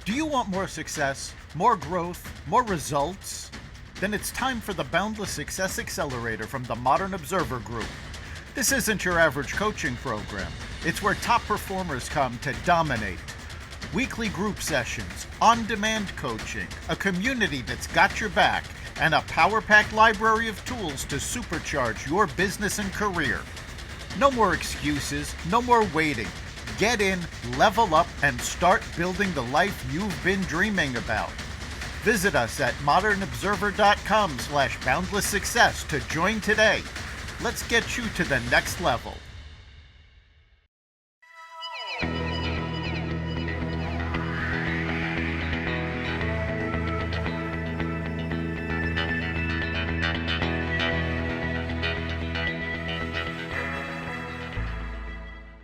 Do you want more success, more growth, more results? Then it's time for the Boundless Success Accelerator from the Modern Observer Group. This isn't your average coaching program. It's where top performers come to dominate. Weekly group sessions, on-demand coaching, a community that's got your back, and a power-packed library of tools to supercharge your business and career. No more excuses, no more waiting. Get in, level up, and start building the life you've been dreaming about. Visit us at modernobserver.com/boundlesssuccess to join today. Let's get you to the next level.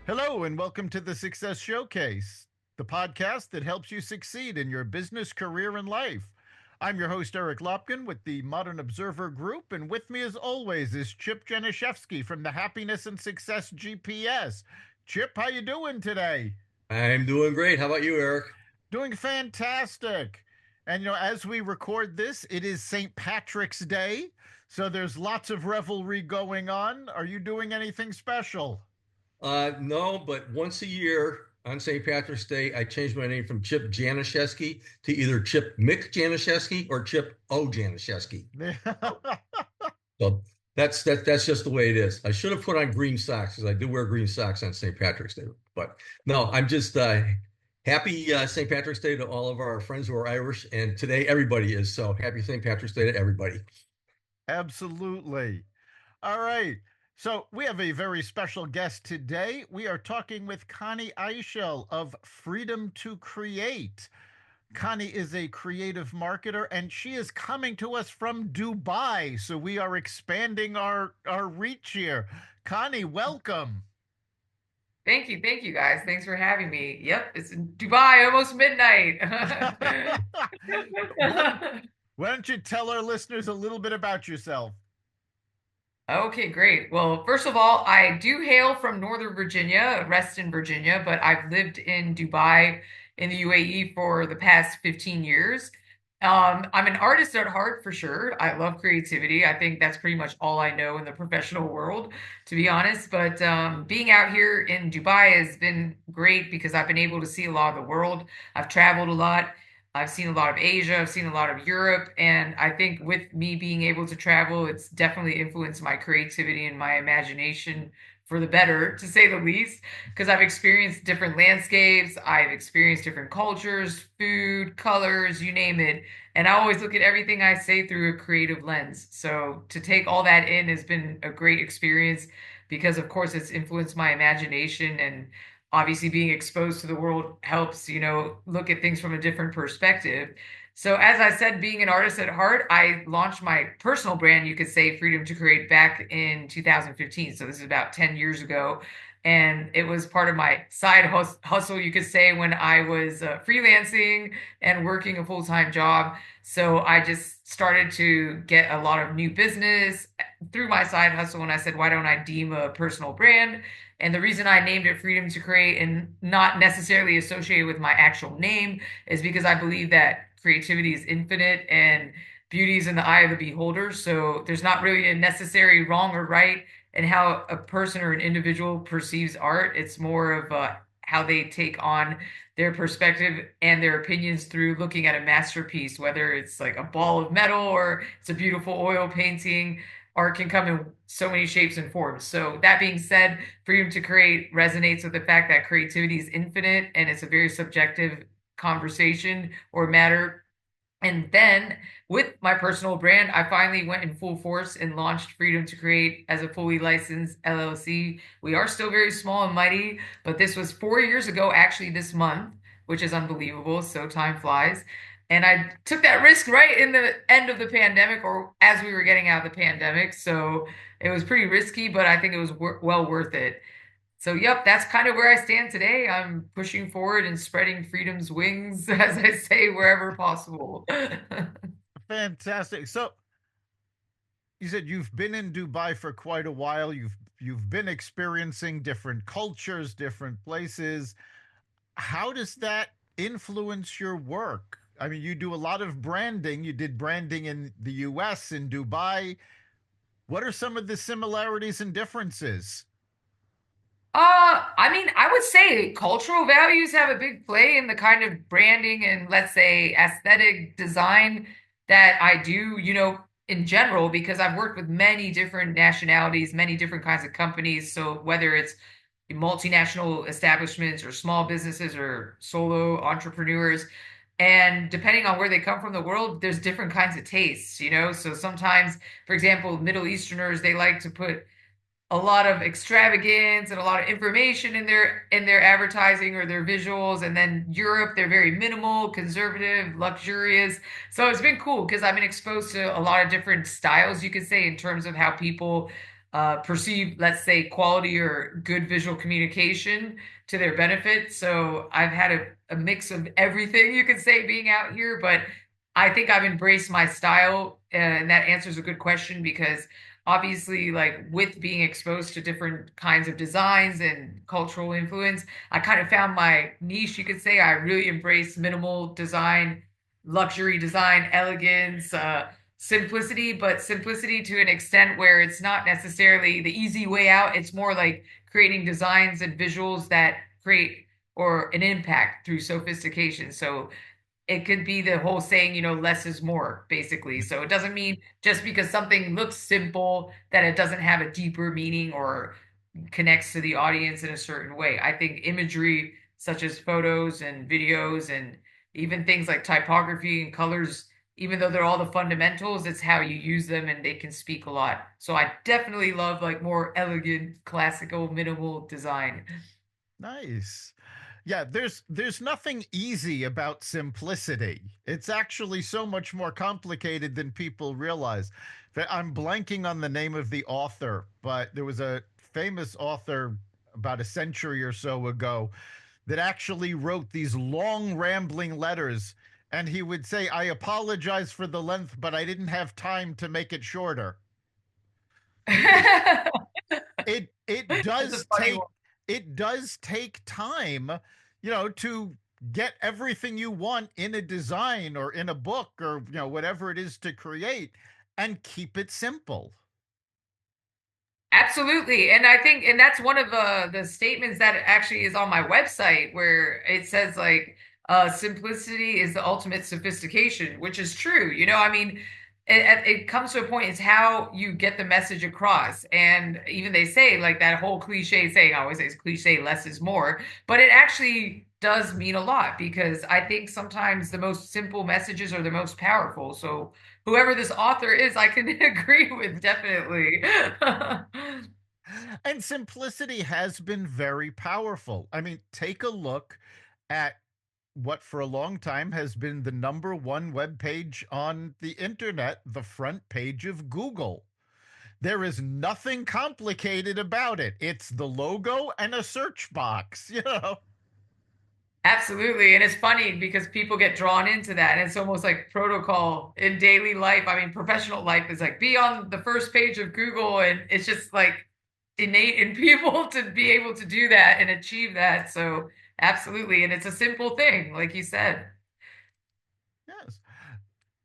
Hello, and welcome to the Success Showcase, the podcast that helps you succeed in your business, career, and life. I'm your host, Eric Lopkin, with the Modern Observer Group, and with me, as always, is Chip Janiszewski from the Happiness and Success GPS. Chip, how you doing today? I'm doing great. How about you, Eric? Doing fantastic. And, as we record this, it is St. Patrick's Day, so there's lots of revelry going on. Are you doing anything special? No, but once a year on St. Patrick's Day, I changed my name from Chip Janiszewski to either Chip Mick Janiszewski or Chip O Janiszewski. So that's just the way it is. I should have put on green socks because I do wear green socks on St. Patrick's Day. But no, I'm just happy St. Patrick's Day to all of our friends who are Irish. And today everybody is. So happy St. Patrick's Day to everybody. Absolutely. All right. So we have a very special guest today. We are talking with Connie Eishall of Freedom to Create. Connie is a creative marketer, and she is coming to us from Dubai. So we are expanding our reach here. Connie, welcome. Thank you. Thank you, guys. Thanks for having me. Yep, it's in Dubai, almost midnight. Why don't you tell our listeners a little bit about yourself? Okay, great. Well, first of all, I do hail from Northern Virginia, Reston, Virginia, but I've lived in Dubai in the UAE for the past 15 years. I'm an artist at heart for sure. I love creativity. I think that's pretty much all I know in the professional world, to be honest. But being out here in Dubai has been great because I've been able to see a lot of the world. I've traveled a lot. I've seen a lot of Asia, I've seen a lot of Europe, and I think with me being able to travel, it's definitely influenced my creativity and my imagination for the better, to say the least, because I've experienced different landscapes, I've experienced different cultures, food, colors, you name it, and I always look at everything I say through a creative lens. So to take all that in has been a great experience because, of course, it's influenced my imagination and obviously being exposed to the world helps, look at things from a different perspective. So as I said, being an artist at heart, I launched my personal brand, you could say, Freedom to Create, back in 2015. So this is about 10 years ago. And it was part of my side hustle, you could say, when I was freelancing and working a full-time job. So I just started to get a lot of new business through my side hustle. And I said, why don't I deem a personal brand? And the reason I named it Freedom to Create and not necessarily associated with my actual name is because I believe that creativity is infinite and beauty is in the eye of the beholder. So there's not really a necessary wrong or right in how a person or an individual perceives art. It's more of how they take on their perspective and their opinions through looking at a masterpiece, whether it's like a ball of metal or it's a beautiful oil painting. Art can come in so many shapes and forms. So that being said, Freedom to Create resonates with the fact that creativity is infinite and it's a very subjective conversation or matter. And then with my personal brand, I finally went in full force and launched Freedom to Create as a fully licensed LLC. We are still very small and mighty, but this was 4 years ago, actually this month, which is unbelievable. So time flies. And I took that risk right in the end of the pandemic, or as we were getting out of the pandemic. So it was pretty risky, but I think it was well worth it. So, yep, that's kind of where I stand today. I'm pushing forward and spreading freedom's wings, as I say, wherever possible. Fantastic. So you said you've been in Dubai for quite a while. You've been experiencing different cultures, different places. How does that influence your work? I mean, you do a lot of branding. You did branding in the US, in Dubai. What are some of the similarities and differences? I mean, I would say cultural values have a big play in the kind of branding and let's say aesthetic design that I do, in general, because I've worked with many different nationalities, many different kinds of companies. So whether it's multinational establishments or small businesses or solo entrepreneurs, and depending on where they come from the world, there's different kinds of tastes. So sometimes, for example, Middle Easterners, they like to put a lot of extravagance and a lot of information in their advertising or their visuals. And then Europe, they're very minimal, conservative, luxurious. So it's been cool because I've been exposed to a lot of different styles, you could say, in terms of how people perceive, let's say, quality or good visual communication to their benefit. So I've had a mix of everything, you could say, being out here, but I think I've embraced my style, and that answers a good question because obviously, like with being exposed to different kinds of designs and cultural influence, I kind of found my niche, you could say. I really embrace minimal design, luxury design, elegance, simplicity, but simplicity to an extent where it's not necessarily the easy way out. It's more like creating designs and visuals that create or an impact through sophistication. So it could be the whole saying, less is more, basically. So it doesn't mean just because something looks simple that it doesn't have a deeper meaning or connects to the audience in a certain way. I think imagery, such as photos and videos, and even things like typography and colors, even though they're all the fundamentals, it's how you use them and they can speak a lot. So I definitely love like more elegant, classical, minimal design. Nice. Yeah, there's nothing easy about simplicity. It's actually so much more complicated than people realize. I'm blanking on the name of the author, but there was a famous author about a century or so ago that actually wrote these long rambling letters, and he would say, "I apologize for the length, but I didn't have time to make it shorter." Because it That's a does funny take one. time, to get everything you want in a design or in a book or whatever it is to create, and keep it simple. Absolutely. And I think, and that's one of the statements that actually is on my website where it says like, simplicity is the ultimate sophistication, which is true. I mean, it comes to a point, it's how you get the message across. And even they say like that whole cliche saying, I always say it's cliche, less is more, but it actually does mean a lot because I think sometimes the most simple messages are the most powerful. So whoever this author is, I can agree with definitely. And simplicity has been very powerful. I mean, take a look at what for a long time has been the number one web page on the internet, the front page of Google. There is nothing complicated about it. It's the logo and a search box. Absolutely. And it's funny because people get drawn into that. And it's almost like protocol in daily life. I mean, professional life is like be on the first page of Google. And it's just like innate in people to be able to do that and achieve that. So, absolutely. And it's a simple thing, like you said. Yes.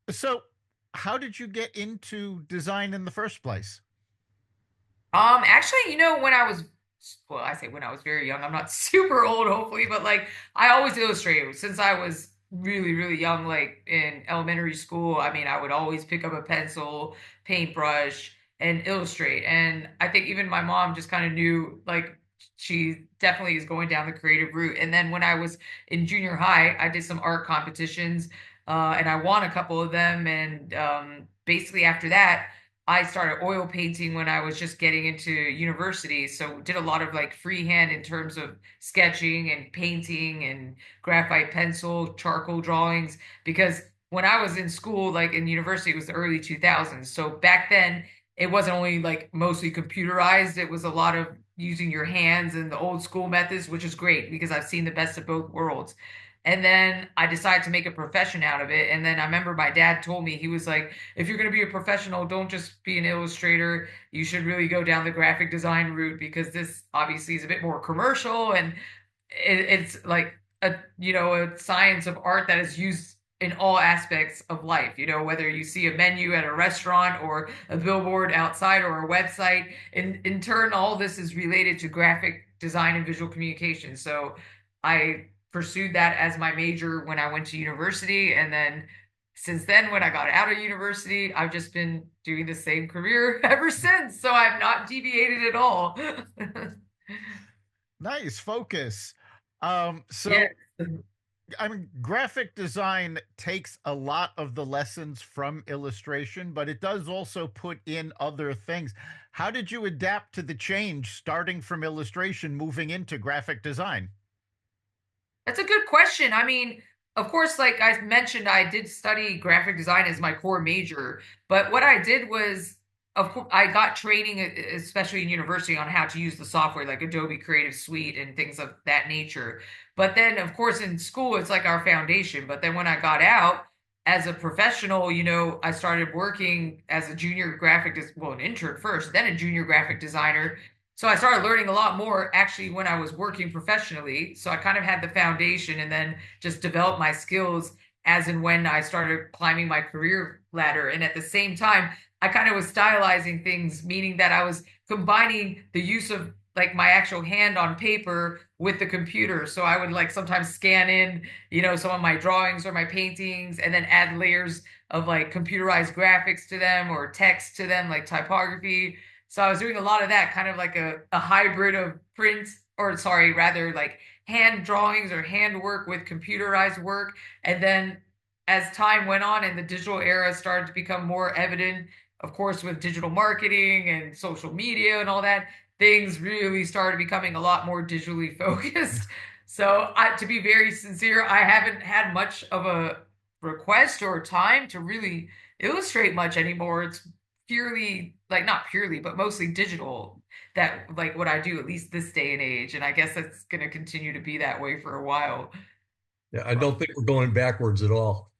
So, how did you get into design in the first place? Actually, when I was, well, I say when I was very young, I'm not super old, hopefully, but like I always illustrated since I was really, really young, like in elementary school. I mean, I would always pick up a pencil, paintbrush, and illustrate. And I think even my mom just kind of knew, like, she definitely is going down the creative route. And then when I was in junior high, I did some art competitions, and I won a couple of them. And basically after that, I started oil painting when I was just getting into university. So did a lot of like freehand in terms of sketching and painting and graphite pencil, charcoal drawings. Because when I was in school, like in university, it was the early 2000s. So back then, it wasn't only like mostly computerized, it was a lot of using your hands and the old school methods, which is great because I've seen the best of both worlds. And then I decided to make a profession out of it. And then I remember my dad told me, he was like, if you're going to be a professional, don't just be an illustrator. You should really go down the graphic design route because this obviously is a bit more commercial and it's like a science of art that is used in all aspects of life. Whether you see a menu at a restaurant or a billboard outside or a website. In turn, all this is related to graphic design and visual communication. So I pursued that as my major when I went to university. And then since then, when I got out of university, I've just been doing the same career ever since. So I've not deviated at all. Nice focus. Yeah. I mean, graphic design takes a lot of the lessons from illustration, but it does also put in other things. How did you adapt to the change starting from illustration, moving into graphic design? That's a good question. I mean, of course, like I mentioned, I did study graphic design as my core major, but what I did was, of course, I got training, especially in university, on how to use the software like Adobe Creative Suite and things of that nature. But then, of course, in school, it's like our foundation. But then when I got out as a professional, I started working as a junior well, an intern first, then a junior graphic designer. So I started learning a lot more actually when I was working professionally. So I kind of had the foundation and then just developed my skills as and when I started climbing my career ladder. And at the same time, I kind of was stylizing things, meaning that I was combining the use of like my actual hand on paper with the computer. So I would like sometimes scan in, some of my drawings or my paintings and then add layers of like computerized graphics to them or text to them, like typography. So I was doing a lot of that, kind of like a hybrid of print, or sorry, rather like hand drawings or hand work with computerized work. And then as time went on and the digital era started to become more evident, of course, with digital marketing and social media and all that, things really started becoming a lot more digitally focused. So to be very sincere, I haven't had much of a request or time to really illustrate much anymore. It's purely like not purely but mostly digital, that like what I do at least this day and age, and I guess that's going to continue to be that way for a while. Yeah, I don't think we're going backwards at all.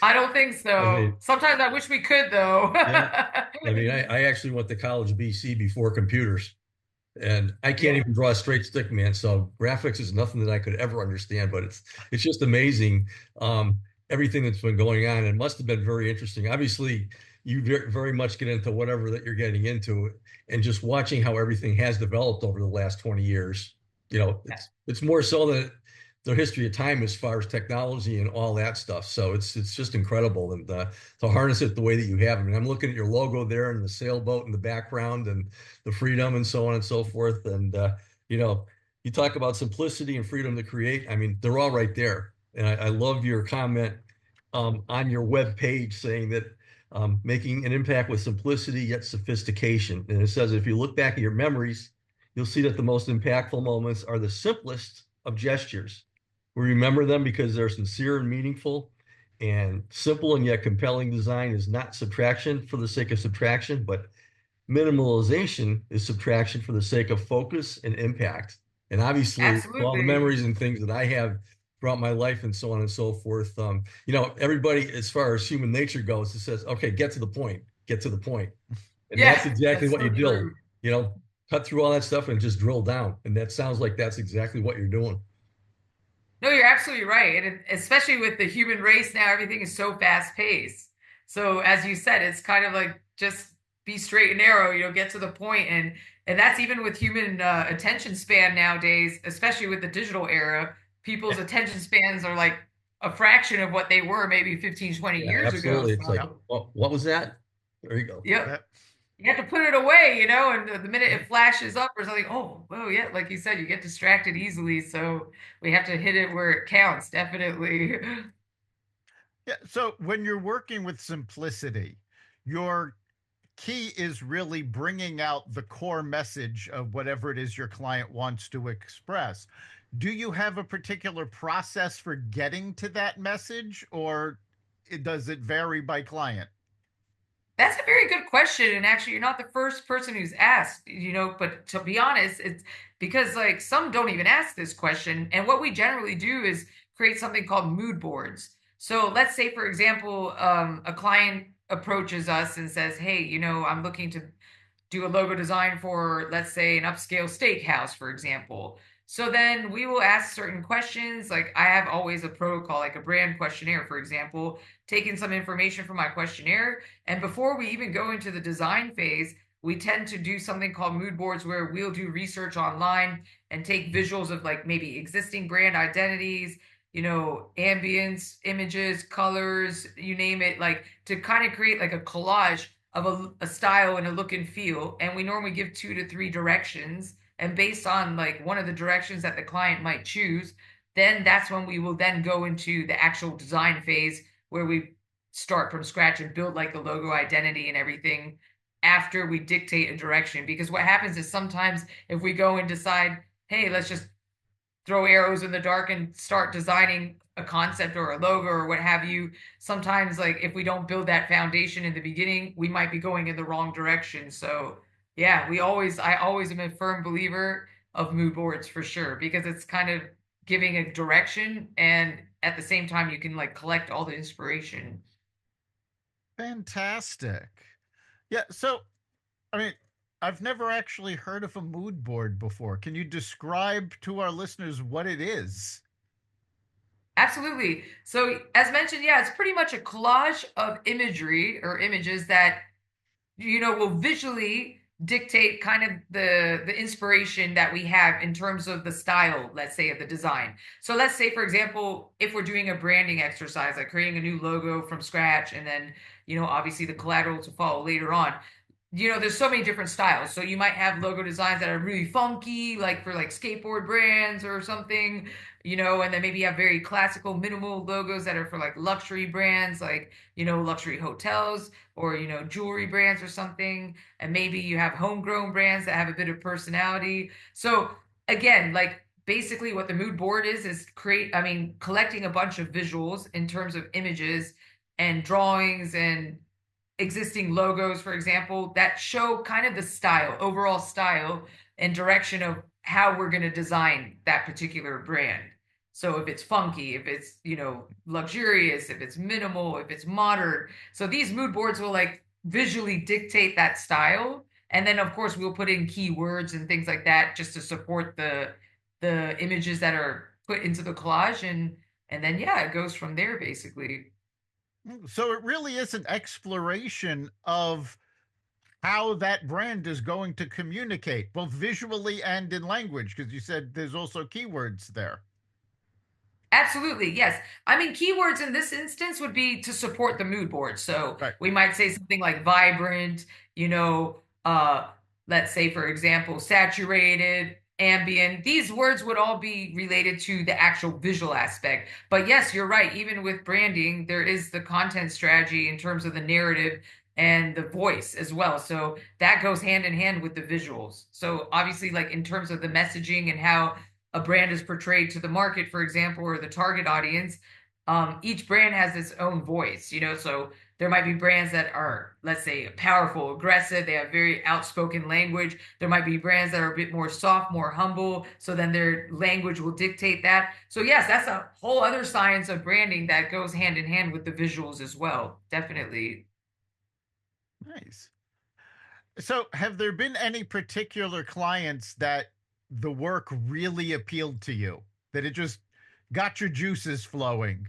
I don't think I so. mean, Sometimes I wish we could though. yeah. I mean, I actually went to college BC before computers, and I can't Yeah, even draw a straight stick, man. So graphics is nothing that I could ever understand, but it's just amazing, um, everything that's been going on. It must have been very interesting. Obviously, you very much get into whatever that you're getting into, and just watching how everything has developed over the last 20 years. It's more so than the history of time as far as technology and all that stuff. So it's just incredible, and to harness it the way that you have. I mean, I'm looking at your logo there and the sailboat in the background and the freedom and so on and so forth. And you know, you talk about simplicity and freedom to create. I mean, they're all right there. And I love your comment on your web page saying that making an impact with simplicity yet sophistication. And it says if you look back at your memories, you'll see that the most impactful moments are the simplest of gestures. We remember them because they're sincere and meaningful, and simple and yet compelling design is not subtraction for the sake of subtraction, but minimalization is subtraction for the sake of focus and impact. And obviously, all the absolutely. memories and things that I have throughout my life and so on and so forth, everybody, as far as human nature goes, it says, okay, get to the point, get to the point. And that's Yeah, exactly that's what so you do, true. cut through all that stuff and just drill down. And that sounds like that's exactly what you're doing. No, you're absolutely right. And especially with the human race now, everything is so fast paced. So as you said, it's kind of like just be straight and narrow, get to the point. And that's even with human attention span nowadays, especially with the digital era, people's attention spans are like a fraction of what they were maybe 15, 20 Yeah, years ago. absolutely. It's like, So, well, what was that? There you go. yep. That, You have to put it away, and the minute it flashes up or something, oh, well, yeah, like you said, you get distracted easily. So we have to hit it where it counts, definitely. yeah. So when you're working with simplicity, your key is really bringing out the core message of whatever it is your client wants to express. Do you have a particular process for getting to that message, or does it vary by client? That's a very good question. And actually, you're not the first person who's asked, but to be honest, it's because like some don't even ask this question. And what we generally do is create something called mood boards. So let's say, for example, a client approaches us and says, hey, I'm looking to do a logo design for, let's say, an upscale steakhouse, for example. So then we will ask certain questions. Like I have always a protocol, like a brand questionnaire, for example, taking some information from my questionnaire. And before we even go into the design phase, we tend to do something called mood boards where we'll do research online and take visuals of like maybe existing brand identities, ambience, images, colors, you name it, like to kind of create like a collage of a style and a look and feel. And we normally give 2 to 3 directions, and based on like one of the directions that the client might choose, then that's when we will then go into the actual design phase where we start from scratch and build like the logo identity and everything after we dictate a direction. Because what happens is sometimes if we go and decide, hey, let's just throw arrows in the dark and start designing a concept or a logo or what have you, sometimes like if we don't build that foundation in the beginning, we might be going in the wrong direction. So yeah, I always am a firm believer of mood boards for sure, because it's kind of giving a direction and at the same time you can like collect all the inspiration. Fantastic. Yeah. So, I mean, I've never actually heard of a mood board before. Can you describe to our listeners what it is? Absolutely. So as mentioned, yeah, it's pretty much a collage of imagery or images that will visually dictate kind of the inspiration that we have in terms of the style, let's say, of the design. So let's say, for example, if we're doing a branding exercise, like creating a new logo from scratch, and then obviously the collateral to follow later on. There's so many different styles. So you might have logo designs that are really funky, like for like skateboard brands or something, and then maybe you have very classical minimal logos that are for like luxury brands, like, luxury hotels or, jewelry brands or something. And maybe you have homegrown brands that have a bit of personality. So again, like basically what the mood board is collecting a bunch of visuals in terms of images and drawings and existing logos, for example, that show kind of the style, overall style and direction of how we're going to design that particular brand. So if it's funky, if it's, luxurious, if it's minimal, if it's modern. So these mood boards will like visually dictate that style. And then of course we'll put in keywords and things like that just to support the images that are put into the collage, and then yeah, it goes from there basically. So it really is an exploration of how that brand is going to communicate, both visually and in language, because you said there's also keywords there. Absolutely, yes. I mean, keywords in this instance would be to support the mood board. So Right. we might say something like vibrant, let's say, for example, saturated, ambient. These words would all be related to the actual visual aspect. But yes, you're right. Even with branding, there is the content strategy in terms of the narrative and the voice as well. So that goes hand in hand with the visuals. So obviously, like in terms of the messaging and how a brand is portrayed to the market, for example, or the target audience, each brand has its own voice, so there might be brands that are, let's say, powerful, aggressive, they have very outspoken language. There might be brands that are a bit more soft, more humble, so then their language will dictate that. So yes, that's a whole other science of branding that goes hand in hand with the visuals as well, definitely. Nice. So, have there been any particular clients that the work really appealed to you, that it just got your juices flowing?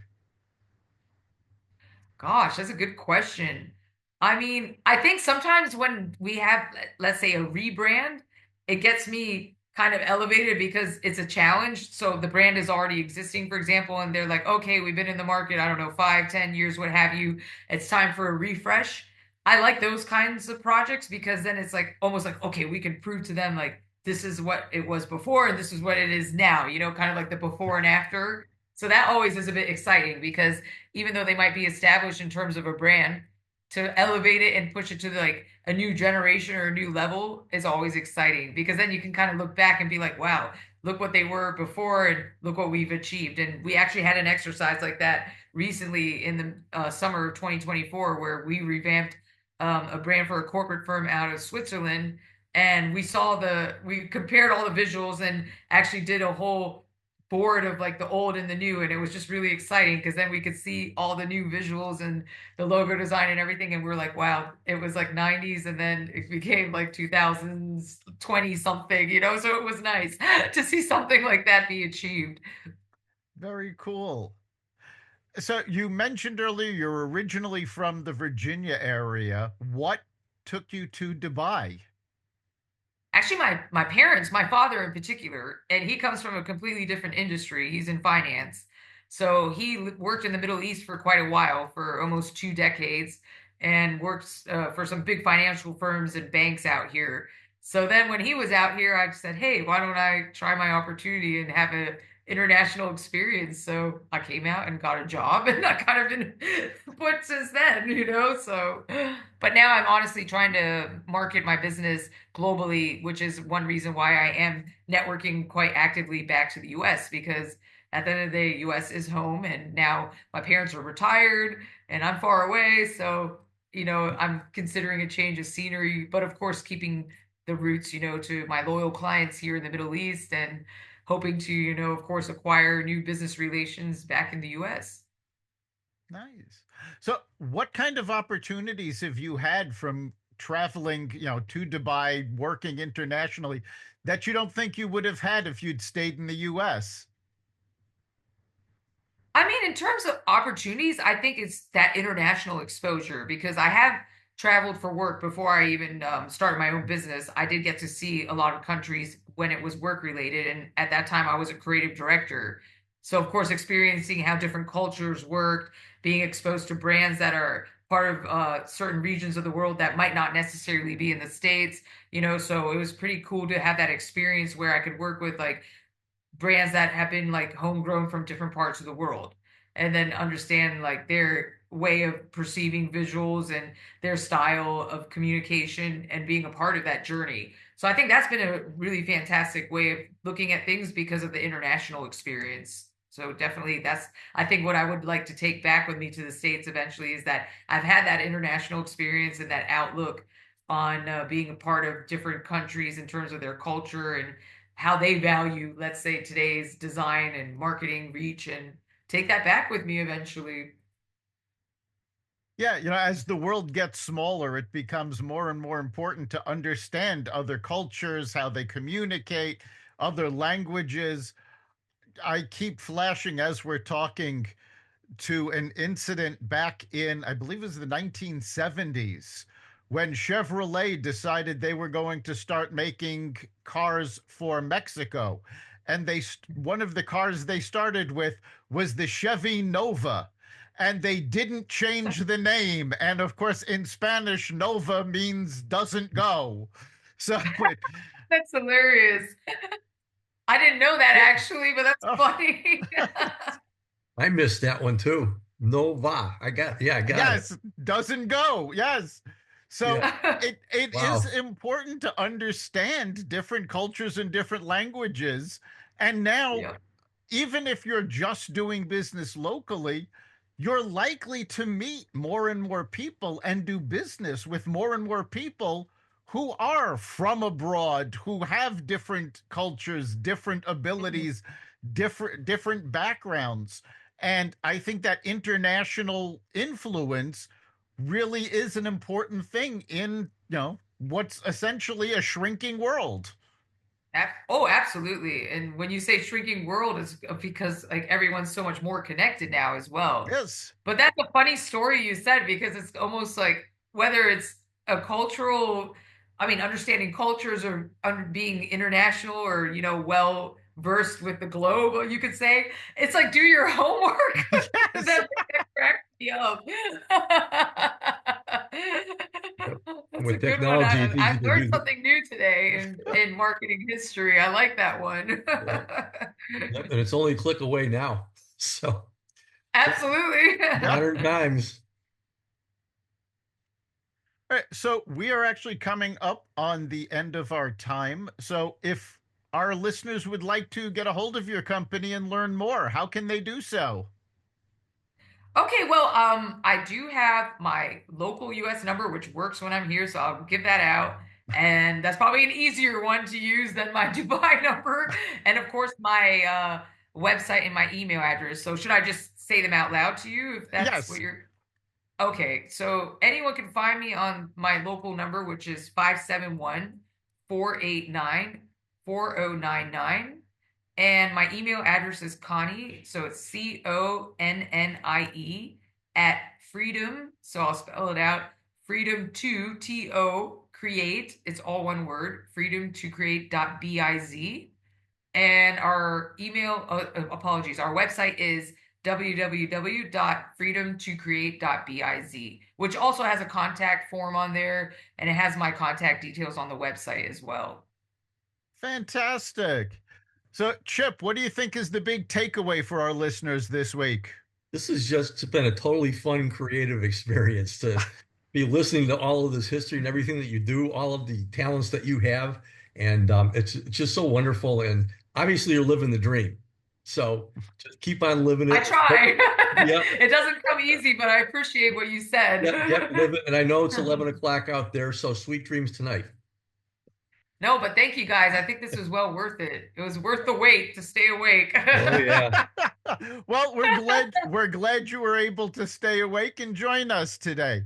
Gosh, that's a good question. I mean, I think sometimes when we have, let's say, a rebrand, it gets me kind of elevated because it's a challenge. So the brand is already existing, for example, and they're like, okay, we've been in the market, I don't know, 5, 10 years, what have you. It's time for a refresh. I like those kinds of projects because then it's like almost like, okay, we can prove to them like this is what it was before and this is what it is now, kind of like the before and after. So that always is a bit exciting because even though they might be established in terms of a brand, to elevate it and push it to like a new generation or a new level is always exciting because then you can kind of look back and be like, wow, look what they were before and look what we've achieved. And we actually had an exercise like that recently in the summer of 2024 where we revamped a brand for a corporate firm out of Switzerland. And we compared all the visuals and actually did a whole board of like the old and the new, and it was just really exciting because then we could see all the new visuals and the logo design and everything, and we were like, wow, it was like 90s and then it became like 2000s 20 something, so it was nice to see something like that be achieved. Very cool. So you mentioned earlier you're originally from the Virginia area. What took you to Dubai? Actually, my parents, my father in particular, and he comes from a completely different industry. He's in finance. So he worked in the Middle East for quite a while, for almost 2 decades, and works for some big financial firms and banks out here. So then when he was out here, I said, "Hey, why don't I try my opportunity and have a international experience?" So I came out and got a job, and I kind of been put since then. So, but now I'm honestly trying to market my business globally, which is one reason why I am networking quite actively back to the US, because at the end of the day, US is home, and now my parents are retired and I'm far away. So, I'm considering a change of scenery, but of course, keeping the roots, to my loyal clients here in the Middle East, and hoping to, of course, acquire new business relations back in the US. Nice. So what kind of opportunities have you had from traveling, to Dubai, working internationally that you don't think you would have had if you'd stayed in the US? I mean, in terms of opportunities, I think it's that international exposure, because I have traveled for work before I even started my own business. I did get to see a lot of countries when it was work related. And at that time, I was a creative director. So, of course, experiencing how different cultures work, being exposed to brands that are part of certain regions of the world that might not necessarily be in the States, so it was pretty cool to have that experience where I could work with like brands that have been like homegrown from different parts of the world, and then understand like their way of perceiving visuals and their style of communication and being a part of that journey. So I think that's been a really fantastic way of looking at things because of the international experience. So definitely that's, I think, what I would like to take back with me to the States eventually, is that I've had that international experience and that outlook on being a part of different countries in terms of their culture and how they value, let's say, today's design and marketing reach, and take that back with me eventually. Yeah, as the world gets smaller, it becomes more and more important to understand other cultures, how they communicate, other languages. I keep flashing as we're talking to an incident back in, I believe it was the 1970s, when Chevrolet decided they were going to start making cars for Mexico. And one of the cars they started with was the Chevy Nova. And they didn't change the name. And of course, in Spanish, Nova means doesn't go. So it, That's hilarious. I didn't know that yeah, actually, but that's oh, funny. I missed that one too. Nova. I got it. yes, doesn't go. Yes. So Yeah. it is Wow. important to understand different cultures and different languages. And now, Yeah. even if you're just doing business locally, you're likely to meet more and more people and do business with more and more people who are from abroad, who have different cultures, different abilities, different backgrounds. And I think that international influence really is an important thing in, what's essentially a shrinking world. Oh, absolutely. And when you say shrinking world, it's because like everyone's so much more connected now as well. Yes. But that's a funny story you said, because it's almost like whether it's a cultural, I mean, understanding cultures, or being international, or, well versed with the globe, you could say, it's like do your homework. Yes. That cracked me up. Yep. That's a With good one. technology, it's easy I've to learned do. something new today in marketing history. I like that one. Yep. Yep. And it's only a click away now. So Absolutely. Yeah. modern times. All right, so we are actually coming up on the end of our time. So if our listeners would like to get a hold of your company and learn more, how can they do so? Okay, well, I do have my local US number, which works when I'm here, so I'll give that out. And that's probably an easier one to use than my Dubai number. And of course, my website and my email address. So should I just say them out loud to you if that's what Yes. you're okay? So anyone can find me on my local number, which is 571-489-4099. And my email address is Connie, so it's CONNIE at freedom. So I'll spell it out. Freedom to TO create. It's all one word. Freedom to create.biz. And our email, apologies, our website is www.freedomtocreate.biz, which also has a contact form on there, and it has my contact details on the website as well. Fantastic. So, Chip, what do you think is the big takeaway for our listeners this week? This has just been a totally fun, creative experience to be listening to all of this history and everything that you do, all of the talents that you have. And it's just so wonderful. And obviously, you're living the dream. So just keep on living it. I try. Yep. It doesn't come easy, but I appreciate what you said. Yep, live it. And I know it's 11 o'clock out there. So sweet dreams tonight. No, but thank you guys. I think this was well worth it. It was worth the wait to stay awake. Oh, yeah. Well, we're glad you were able to stay awake and join us today.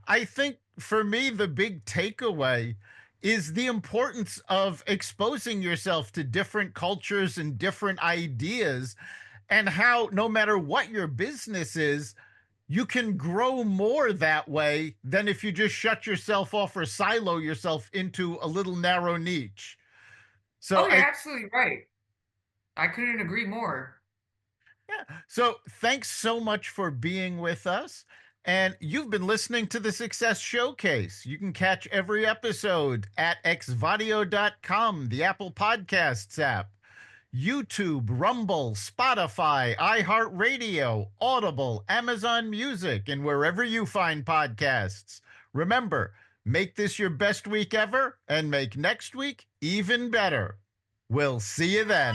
I think for me, the big takeaway is the importance of exposing yourself to different cultures and different ideas, and how no matter what your business is, you can grow more that way than if you just shut yourself off or silo yourself into a little narrow niche. So Oh, you're absolutely right. I couldn't agree more. yeah. So thanks so much for being with us. And you've been listening to the Success Showcase. You can catch every episode at xvadio.com, the Apple Podcasts app, YouTube, Rumble, Spotify, iHeartRadio, Audible, Amazon Music, and wherever you find podcasts. Remember, make this your best week ever and make next week even better. We'll see you then.